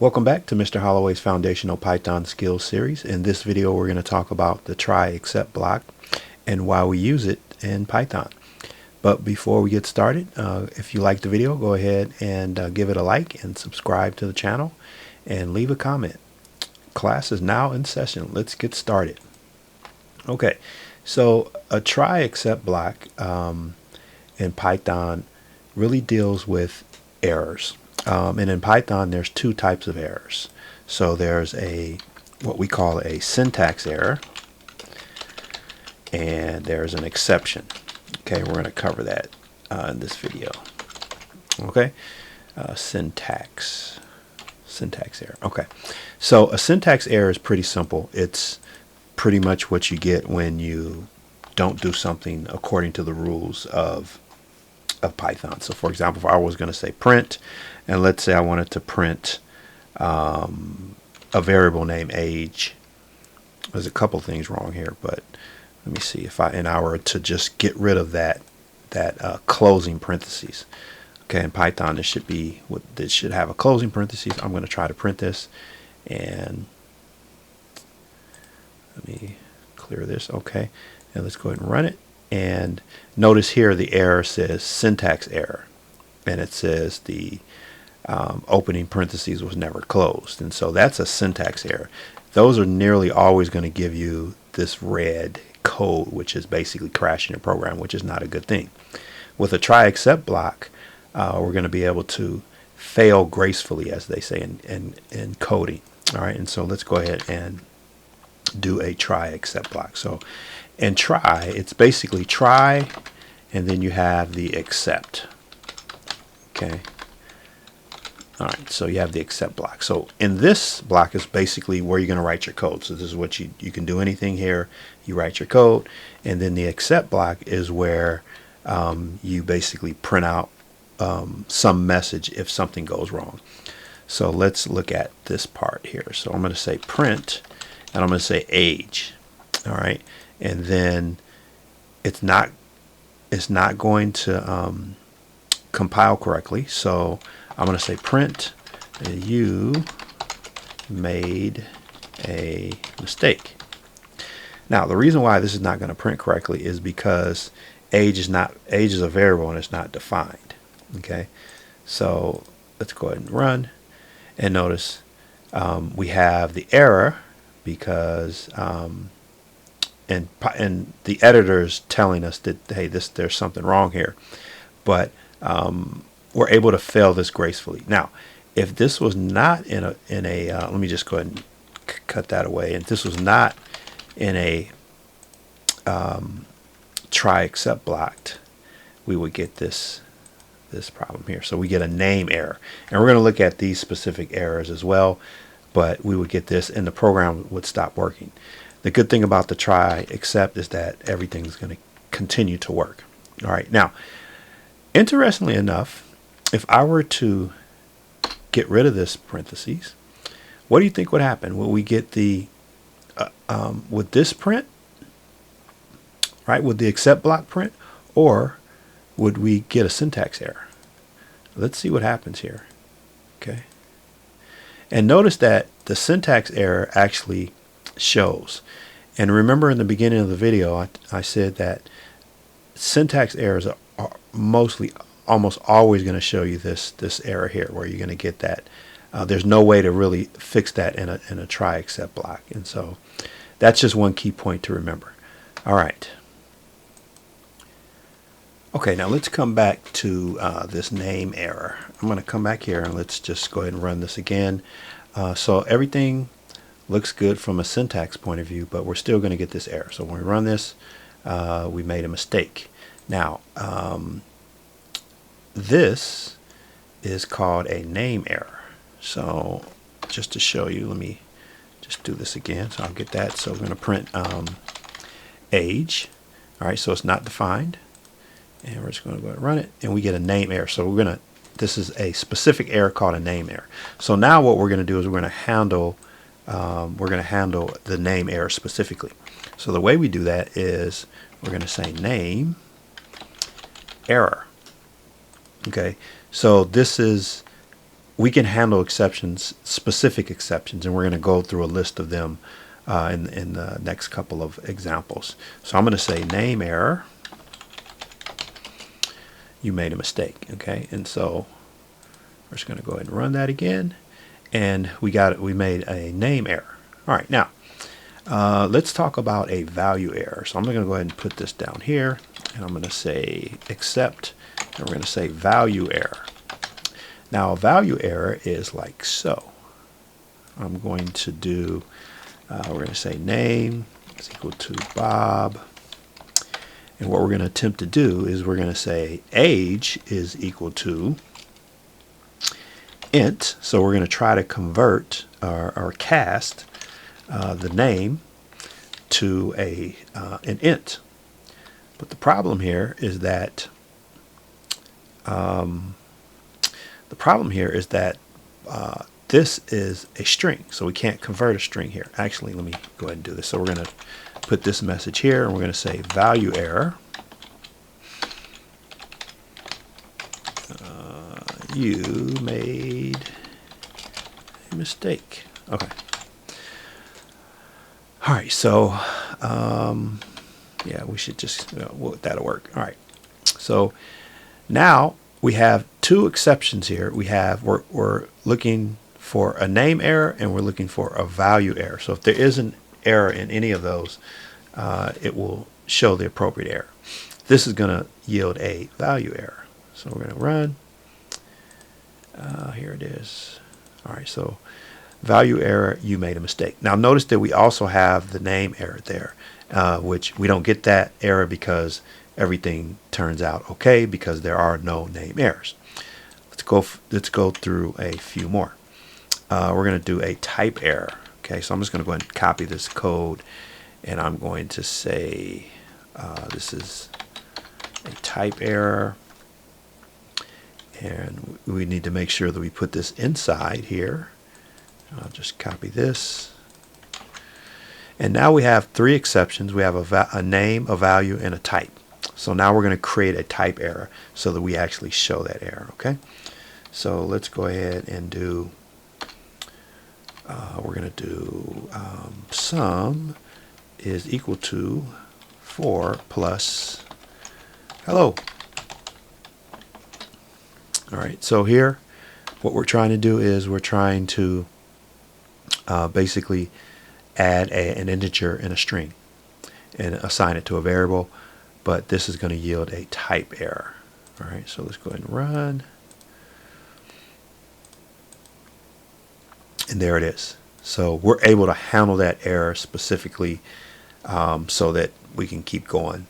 Welcome back to Mr. Holloway's Foundational Python Skills series. In this video we're going to talk about the try except block and why we use it in Python. But before we get started, if you like the video, go ahead and give it a like and subscribe to the channel and leave a comment. Class is now in session. Let's get started. Okay, so a try except block in Python really deals with errors. And in Python there's two types of errors. So there's what we call a syntax error, and there's an exception. Okay, we're going to cover that in this video. Okay, syntax error. Okay, so a syntax error is pretty simple. It's pretty much what you get when you don't do something according to the rules of Python. So for example, if I was going to say print, and let's say I wanted to print a variable named age. There's a couple things wrong here, but let me see if I were to just get rid of that closing parentheses. Okay, in Python this should have a closing parentheses. I'm going to try to print this, and let me clear this. Okay, and let's go ahead and run it. And notice here the error says syntax error, and it says the opening parentheses was never closed, and so that's a syntax error. Those are nearly always going to give you this red code, which is basically crashing your program, which is not a good thing. With a try except block, we're going to be able to fail gracefully, as they say in coding. All right, and so let's go ahead and do a try except block. So in try, it's basically try, and then you have the except. Okay. All right, so you have the except block. So in this block is basically where you're going to write your code. So this is what you can do anything here. You write your code, and then the except block is where you basically print out some message if something goes wrong. So let's look at this part here. So I'm going to say print, and I'm going to say age. All right, and then it's not going to compile correctly. So I'm going to say print, you made a mistake. Now the reason why this is not going to print correctly is because age is a variable and it's not defined. Okay, so let's go ahead and run, and notice we have the error because and the editor is telling us that, hey, there's something wrong here, but we're able to fail this gracefully. Now, if this was not in a let me just go ahead and cut that away. And this was not in a try except blocked, we would get this problem here. So we get a name error, and we're going to look at these specific errors as well. But we would get this, and the program would stop working. The good thing about the try except is that everything's going to continue to work. All right. Now, interestingly enough, if I were to get rid of this parentheses, what do you think would happen? Will we get the would this print, right? Would the except block print, or would we get a syntax error? Let's see what happens here. Okay. And notice that the syntax error actually shows. And remember in the beginning of the video, I said that syntax errors are almost always going to show you this error here, where you're going to get that. There's no way to really fix that in a try except block, and so that's just one key point to remember. All right. Okay, now let's come back to this name error. I'm going to come back here and let's just go ahead and run this again. So everything looks good from a syntax point of view, but we're still going to get this error. So when we run this, we made a mistake. Now, this is called a name error. So just to show you, let me just do this again. So I'll get that. So we're going to print age. All right, so it's not defined. And we're just going to go ahead and run it, and we get a name error. So this is a specific error called a name error. So now what we're going to do is we're going to handle the name error specifically. So the way we do that is we're going to say name error. Okay, so this is we can handle exceptions, specific exceptions, and we're going to go through a list of them in the next couple of examples. So I'm going to say NameError. You made a mistake, okay? And so we're just going to go ahead and run that again, and we made a NameError. All right, now let's talk about a value error. So I'm going to go ahead and put this down here, and I'm going to say except, and we're going to say value error. Now a value error is like so. I'm going to do, we're going to say name is equal to Bob. And what we're going to attempt to do is we're going to say age is equal to int. So we're going to try to convert or cast the name to an int. But the problem here is that this is a string, so we can't convert a string here. Actually, let me go ahead and do this. So we're going to put this message here, and we're going to say value error. You made a mistake. Okay. All right. So yeah, we should just that'll work. All right. So now we have two exceptions here. We're looking for a name error, and we're looking for a value error. So if there is an error in any of those, it will show the appropriate error. This is going to yield a value error. So we're going to run. Here it is. All right, so value error, you made a mistake. Now notice that we also have the name error there, which we don't get that error because everything turns out okay because there are no name errors. Let's go through a few more. We're going to do a type error. Okay, so I'm just going to go ahead and copy this code, and I'm going to say this is a type error, and we need to make sure that we put this inside here. I'll just copy this, and now we have three exceptions. We have a name, a value, and a type. So now we're going to create a type error so that we actually show that error. Okay, so let's go ahead and do. We're going to do sum is equal to 4 plus hello. All right, so here what we're trying to do is we're trying to basically add an integer in a string and assign it to a variable, but this is going to yield a type error. All right, so let's go ahead and run. And there it is. So we're able to handle that error specifically so that we can keep going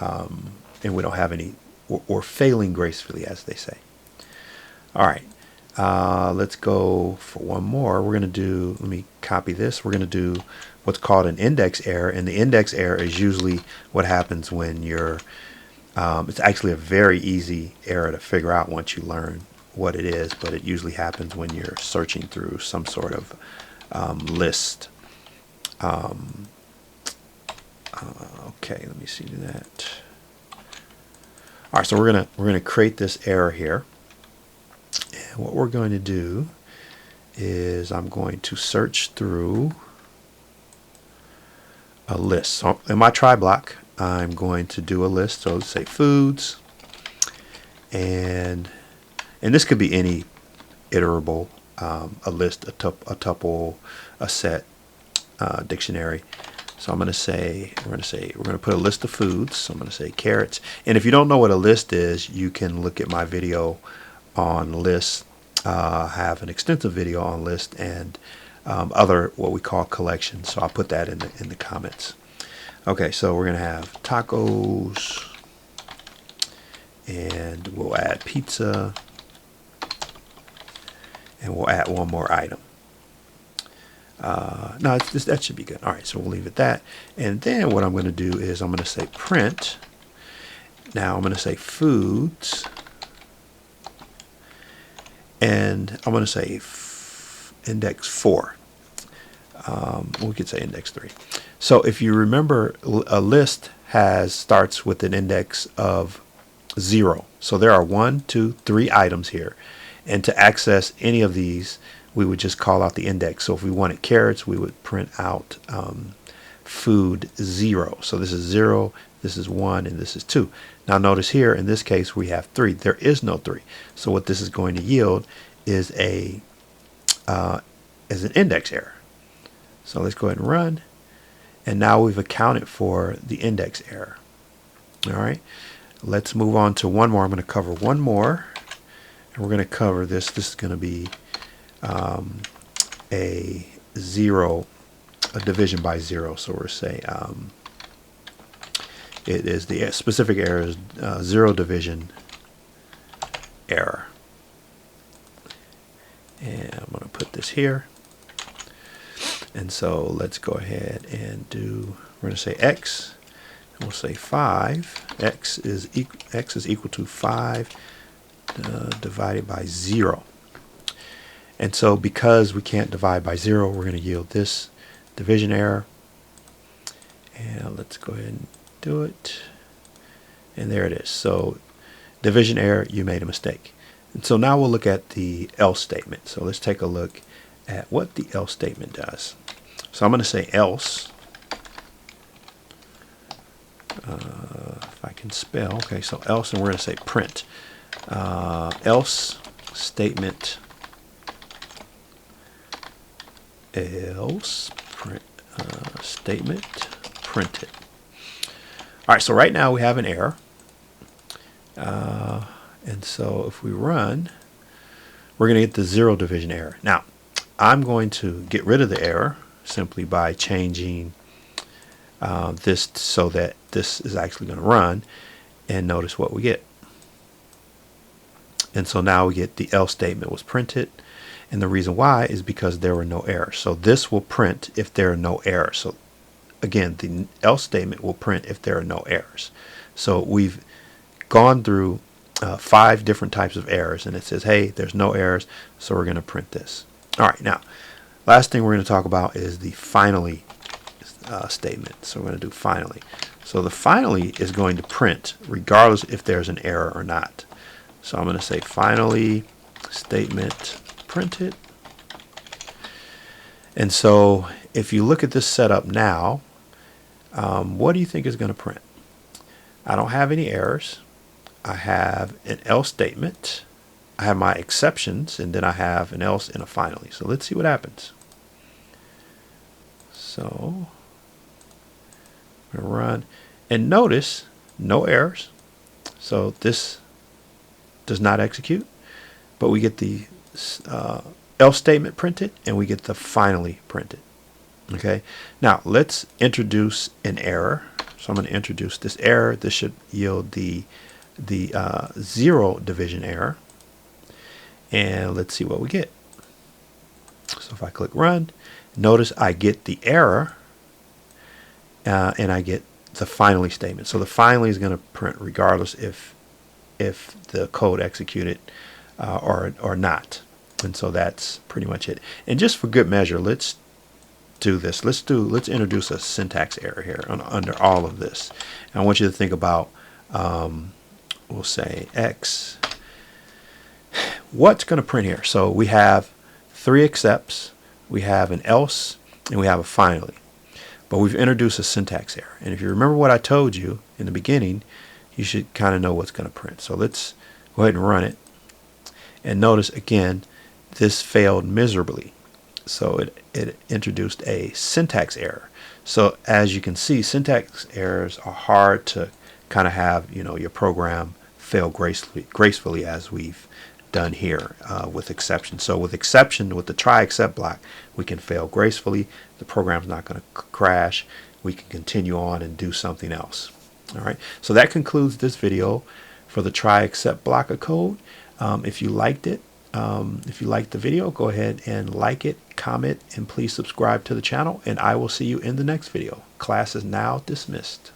and we don't have any, or failing gracefully, as they say. All right, let's go for one more. We're going to do, let me copy this. We're going to do what's called an index error, and the index error is usually what happens when you're, it's actually a very easy error to figure out once you learn what it is, but it usually happens when you're searching through some sort of list. Okay, let me see that. All right, so we're gonna create this error here, and what we're going to do is I'm going to search through a list. So in my try block, I'm going to do a list. So let's say foods, and this could be any iterable, a list, a tuple, a set, dictionary. So I'm going to say, we're going to put a list of foods. So I'm going to say carrots. And if you don't know what a list is, you can look at my video on lists. I have an extensive video on lists and other what we call collections. So I'll put that in the comments. Okay, so we're going to have tacos, and we'll add pizza. And we'll add one more item. No, that should be good. All right, so we'll leave it that. And then what I'm going to do is I'm going to say print. Now I'm going to say foods. And I'm going to say index 4. We could say index 3. So if you remember, a list starts with an index of 0. So there are 1, 2, 3 items here. And to access any of these, we would just call out the index. So if we wanted carrots, we would print out food 0. So this is 0, this is 1, and this is 2. Now notice here, in this case, we have 3. There is no 3. So what this is going to yield is an index error. So let's go ahead and run. And now we've accounted for the index error. All right. Let's move on to one more. I'm going to cover one more. And we're going to cover this. This is going to be a division by 0. So we're say it is the specific error is zero division error. And I'm going to put this here. And so let's go ahead and we're going to say x, and we'll say 5. X is equal to 5 divided by 0. And so because we can't divide by 0, we're going to yield this division error. And let's go ahead and do it. And there it is. So division error, you made a mistake. And so now we'll look at the else statement. So let's take a look at what the else statement does. So I'm going to say else. If I can spell. Okay, so else, and we're going to say print. Else statement. Else print statement printed. All right, so right now we have an error. And so if we run, we're going to get the zero division error. Now, I'm going to get rid of the error simply by changing this so that this is actually going to run, and notice what we get. And so now we get the else statement was printed, and the reason why is because there were no errors. So this will print if there are no errors. So again, the else statement will print if there are no errors. So we've gone through 5 different types of errors, and it says, hey, there's no errors, so we're going to print this. All right, now, last thing we're going to talk about is the finally statement. So we're going to do finally. So the finally is going to print regardless if there's an error or not. So I'm going to say finally statement printed. And so if you look at this setup now, what do you think is going to print? I don't have any errors. I have an else statement. I have my exceptions, and then I have an else and a finally. So let's see what happens. So I'm going to run, and notice no errors. So this does not execute, but we get the else statement printed, and we get the finally printed. Okay. Now let's introduce an error. So I'm going to introduce this error. This should yield the zero division error. And let's see what we get. So if I click run, notice I get the error and I get the finally statement. So the finally is going to print regardless if the code executed or not. And so that's pretty much it. And just for good measure, let's do this. Let's introduce a syntax error here under all of this. And I want you to think about we'll say X. What's going to print here? So we have 3 accepts, we have an else, and we have a finally. But we've introduced a syntax error. And if you remember what I told you in the beginning, you should kind of know what's going to print. So let's go ahead and run it. And notice again, this failed miserably. So it introduced a syntax error. So as you can see, syntax errors are hard to kind of have, your program fail gracefully as we've done here with exception. So with exception, with the try except block, we can fail gracefully. The program's not going to crash. We can continue on and do something else. All right. So that concludes this video for the try except block of code. If you liked it, if you liked the video, go ahead and like it, comment, and please subscribe to the channel. And I will see you in the next video. Class is now dismissed.